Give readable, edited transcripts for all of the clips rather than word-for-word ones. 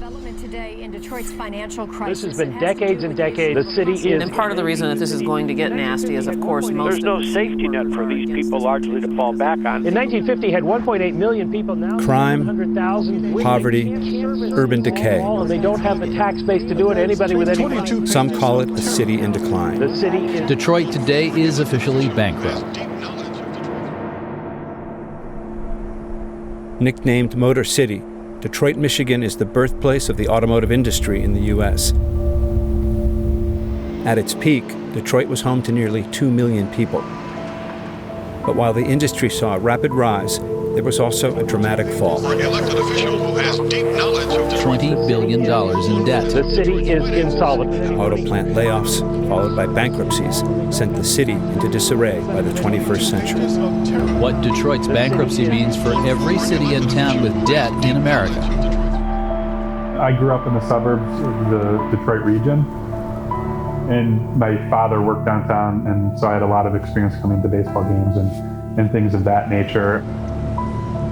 Development today in Detroit's financial crisis. This has been decades and decades. The city is... And part of the reason that this is going to get nasty is, of course, There's no safety net for these people largely to fall back on. In 1950, had 1.8 million people. Now crime, 100,000. poverty, urban decay. And they don't have the tax base to do it. Anybody with any money. Some call it a city in decline. The city is... Detroit today is officially bankrupt. Nicknamed Motor City, Detroit, Michigan is the birthplace of the automotive industry in the U.S. At its peak, Detroit was home to nearly 2 million people. But while the industry saw a rapid rise, there was also a dramatic fall. For an elected official who has deep knowledge of $20 billion in debt. The city is insolvent. Auto plant layoffs, followed by bankruptcies, sent the city into disarray by the 21st century. What Detroit's bankruptcy means for every city and town with debt in America. I grew up in the suburbs of the Detroit region, and my father worked downtown, and so I had a lot of experience coming to baseball games and things of that nature.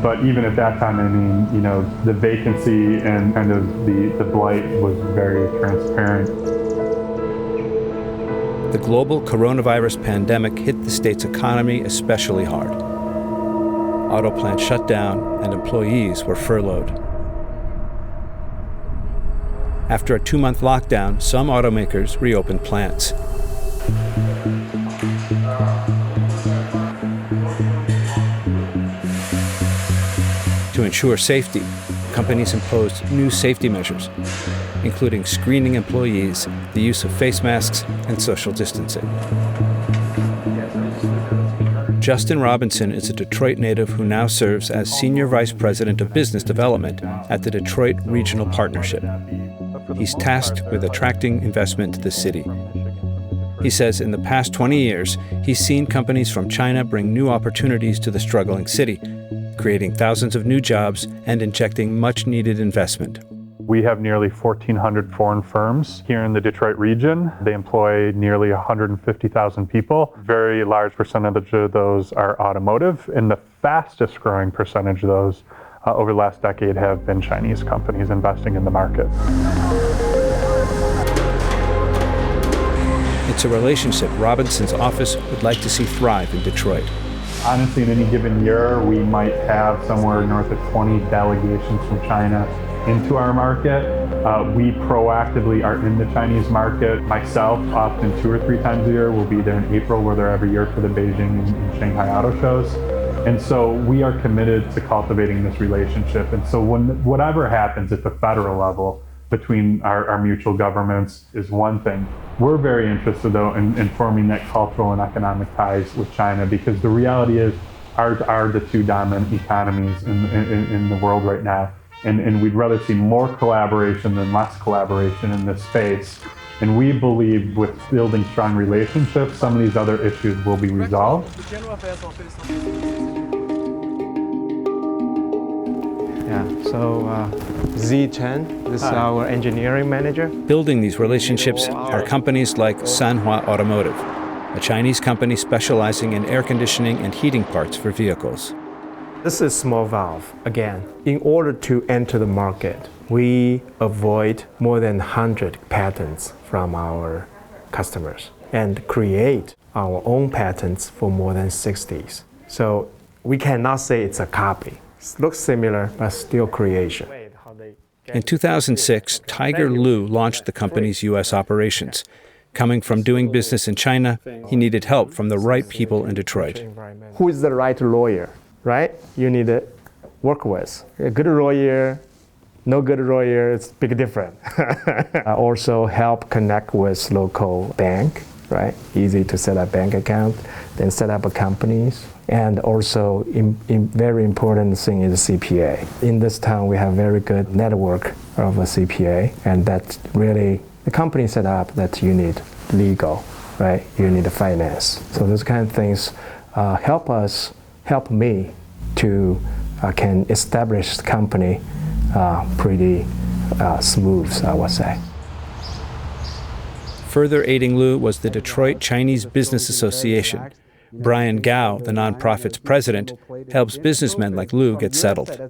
But even at that time, I mean, you know, the vacancy and kind of the blight was very transparent. The global coronavirus pandemic hit the state's economy especially hard. Auto plants shut down and employees were furloughed. After a 2-month lockdown, some automakers reopened plants. To ensure safety, companies imposed new safety measures, including screening employees, the use of face masks, and social distancing. Justin Robinson is a Detroit native who now serves as Senior Vice President of Business Development at the Detroit Regional Partnership. He's tasked with attracting investment to the city. He says in the past 20 years, he's seen companies from China bring new opportunities to the struggling city, creating thousands of new jobs and injecting much-needed investment. We have nearly 1,400 foreign firms here in the Detroit region. They employ nearly 150,000 people. Very large percentage of those are automotive, and the fastest growing percentage of those over the last decade have been Chinese companies investing in the market. It's a relationship Robinson's office would like to see thrive in Detroit. Honestly, in any given year, we might have somewhere north of 20 delegations from China into our market. We proactively are in the Chinese market. Myself, often 2 or 3 times a year, will be there in April. We're there every year for the Beijing and Shanghai auto shows. And so we are committed to cultivating this relationship. And so whatever happens at the federal level between our mutual governments is one thing. We're very interested, though, in forming that cultural and economic ties with China, because the reality is are the 2 dominant economies in the world right now. And we'd rather see more collaboration than less collaboration in this space. And we believe with building strong relationships, some of these other issues will be resolved. Yeah, so Zi Chen, this is our engineering manager. Building these relationships are companies like Sanhua Automotive, a Chinese company specializing in air conditioning and heating parts for vehicles. This is small valve. Again, in order to enter the market, we avoid more than 100 patents from our customers and create our own patents for more than 60. So we cannot say it's a copy. It looks similar, but still creation. In 2006, Tiger Lu launched the company's U.S. operations. Coming from doing business in China, he needed help from the right people in Detroit. Who is the right lawyer, right? You need to work with. A good lawyer, no good lawyer, it's big difference. Also help connect with local bank, right? Easy to set up bank account, then set up a companies. And also, very important thing is CPA. In this town, we have very good network of a CPA, and that's really the company set up that you need legal, right? You need finance. So those kind of things help me to can establish the company pretty smooth, I would say. Further aiding Lu was the Detroit Chinese Business Association, Brian Gao, the nonprofit's president, helps businessmen like Lou get settled.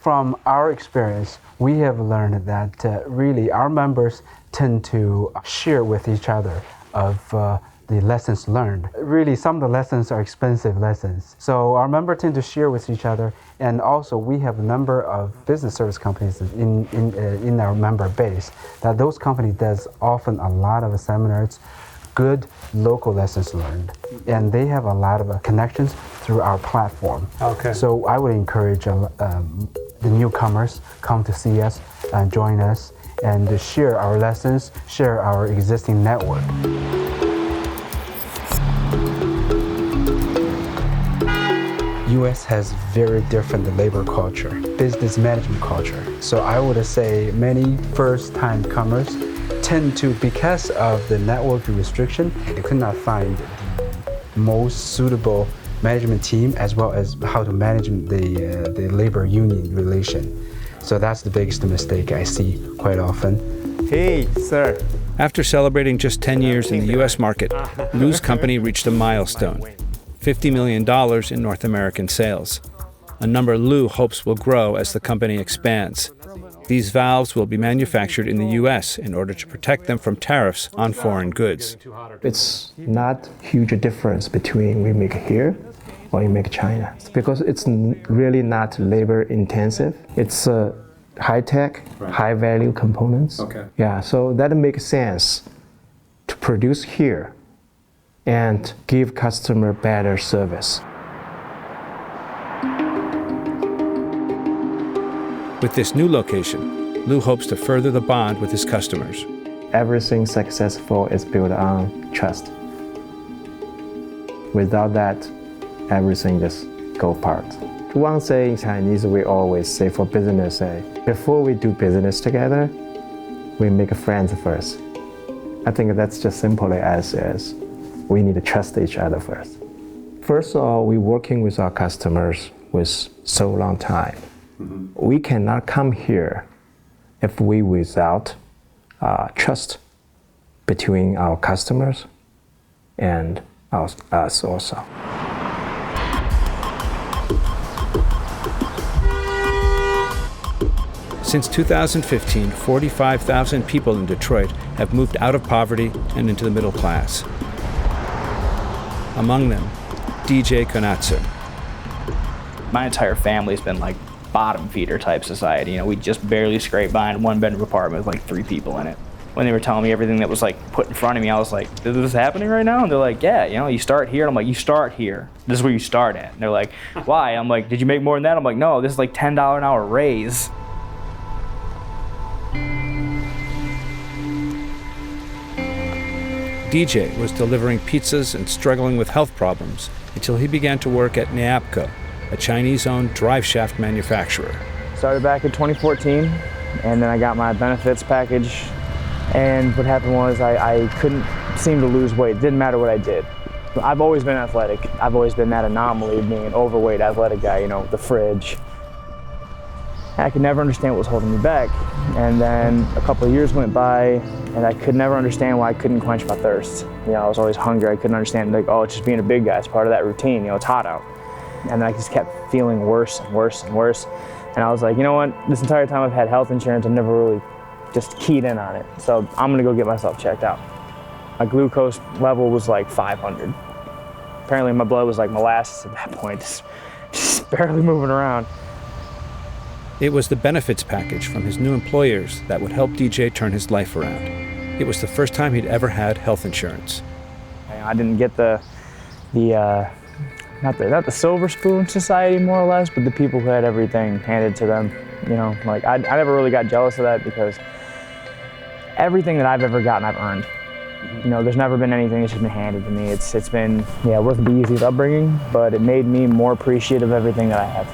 From our experience, we have learned that really our members tend to share with each other of the lessons learned. Really, some of the lessons are expensive lessons. So our members tend to share with each other, and also we have a number of business service companies in our member base that those companies does often a lot of seminars, good local lessons learned, and they have a lot of connections through our platform. Okay. So I would encourage the newcomers come to see us and join us and to share our lessons, share our existing network. U.S. has very different labor culture, business management culture. So I would say many first-time comers tend to, because of the network restriction, they could not find the most suitable management team as well as how to manage the labor union relation. So that's the biggest mistake I see quite often. Hey, sir. After celebrating just 10 years in the U.S. market, Lou's company reached a milestone, $50 million in North American sales, a number Lou hopes will grow as the company expands. These valves will be manufactured in the U.S. in order to protect them from tariffs on foreign goods. It's not huge difference between we make here or you make China. It's because it's really not labor intensive. It's high-tech, high-value components. Okay. Yeah, so that makes sense to produce here and give customer better service. With this new location, Lou hopes to further the bond with his customers. Everything successful is built on trust. Without that, everything just goes apart. One saying in Chinese we always say for business, before we do business together, we make friends first. I think that's just simply as is. We need to trust each other first. First of all, we're working with our customers with so long time. We cannot come here if we without trust between our customers and us also. Since 2015, 45,000 people in Detroit have moved out of poverty and into the middle class. Among them, DJ Konatsu. My entire family's been like bottom feeder type society. You know, we just barely scraped by in a one-bedroom apartment with like 3 people in it. When they were telling me everything that was like put in front of me, I was like, is this happening right now? And they're like, yeah, you know, you start here. And I'm like, you start here. This is where you start at. And they're like, why? I'm like, did you make more than that? I'm like, no, this is like $10 an hour raise. DJ was delivering pizzas and struggling with health problems until he began to work at NAAPCO, a Chinese-owned drive shaft manufacturer. Started back in 2014, and then I got my benefits package. And what happened was I couldn't seem to lose weight. It didn't matter what I did. I've always been athletic. I've always been that anomaly of being an overweight athletic guy, you know, the fridge. I could never understand what was holding me back. And then a couple of years went by, and I could never understand why I couldn't quench my thirst. You know, I was always hungry. I couldn't understand, like, oh, it's just being a big guy. It's part of that routine. You know, it's hot out. And then I just kept feeling worse and worse and worse. And I was like, you know what? This entire time I've had health insurance, I've never really just keyed in on it. So I'm gonna go get myself checked out. My glucose level was like 500. Apparently my blood was like molasses at that point, just barely moving around. It was the benefits package from his new employers that would help DJ turn his life around. It was the first time he'd ever had health insurance. I didn't get not the silver spoon society more or less, but the people who had everything handed to them. You know, like I never really got jealous of that because everything that I've ever gotten, I've earned. You know, there's never been anything that's just been handed to me. It's been, yeah, it wasn't the easiest upbringing, but it made me more appreciative of everything that I have.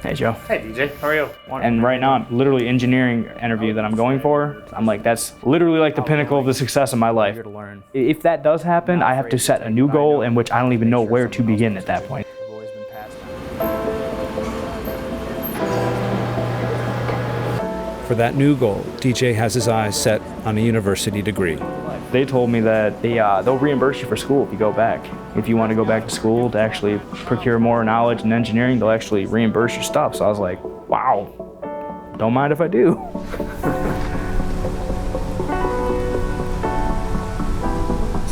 Hey, Joe. Hey, DJ. How are you? And right now, I'm literally interviewing that I'm going for. I'm like, that's literally like the pinnacle of the success of my life. If that does happen, I have to set a new goal in which I don't even know where to begin at that point. For that new goal, DJ has his eyes set on a university degree. They told me that they'll reimburse you for school if you go back. If you want to go back to school to actually procure more knowledge in engineering, they'll actually reimburse your stuff. So I was like, wow, don't mind if I do.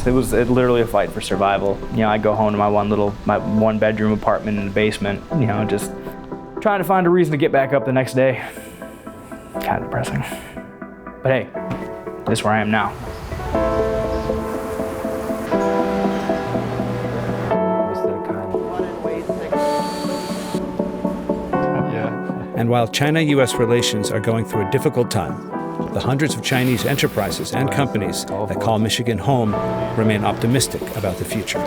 It was literally a fight for survival. You know, I go home to my one bedroom apartment in the basement, you know, just trying to find a reason to get back up the next day. Kind of depressing. But hey, this is where I am now. And while China-U.S. relations are going through a difficult time, the hundreds of Chinese enterprises and companies that call Michigan home remain optimistic about the future.